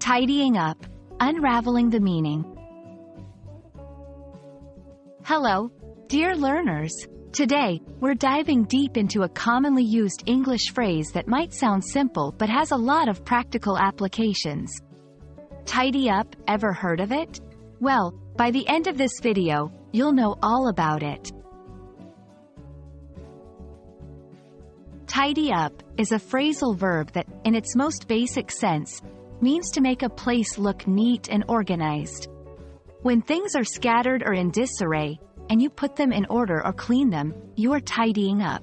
Tidying up, unraveling the meaning. Hello, dear learners. Today, we're diving deep into a commonly used English phrase that might sound simple but has a lot of practical applications. Tidy up, ever heard of it? Well, by the end of this video, you'll know all about it. Tidy up is a phrasal verb that, in its most basic sense, means to make a place look neat and organized. When things are scattered or in disarray, and you put them in order or clean them, you are tidying up.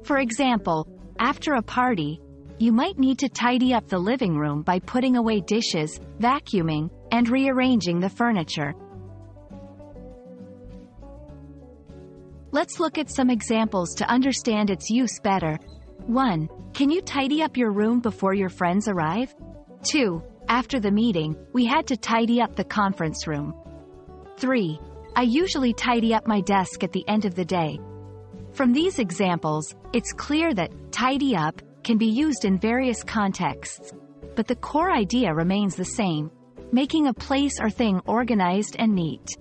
For example, after a party, you might need to tidy up the living room by putting away dishes, vacuuming, and rearranging the furniture. Let's look at some examples to understand its use better. 1. Can you tidy up your room before your friends arrive? 2. After the meeting, we had to tidy up the conference room. 3. I usually tidy up my desk at the end of the day. From these examples, it's clear that tidy up can be used in various contexts, but the core idea remains the same: making a place or thing organized and neat.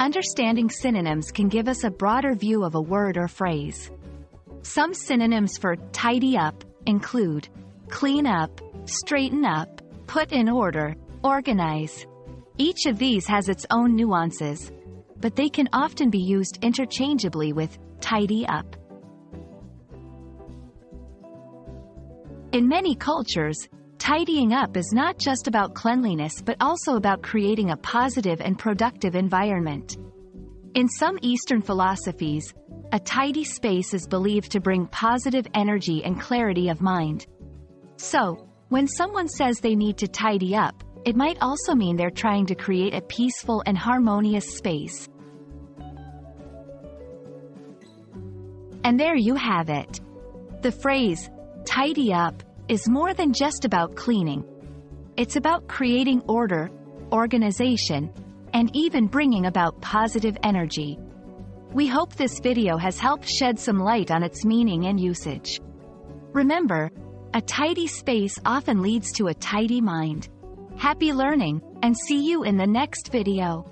Understanding synonyms can give us a broader view of a word or phrase. Some synonyms for tidy up include clean up, straighten up, put in order, organize. Each of these has its own nuances, but they can often be used interchangeably with tidy up. In many cultures, tidying up is not just about cleanliness but also about creating a positive and productive environment. In some Eastern philosophies, a tidy space is believed to bring positive energy and clarity of mind. So, when someone says they need to tidy up, it might also mean they're trying to create a peaceful and harmonious space. And there you have it. The phrase, tidy up, is more than just about cleaning. It's about creating order, organization, and even bringing about positive energy. We hope this video has helped shed some light on its meaning and usage. Remember, a tidy space often leads to a tidy mind. Happy learning, and see you in the next video.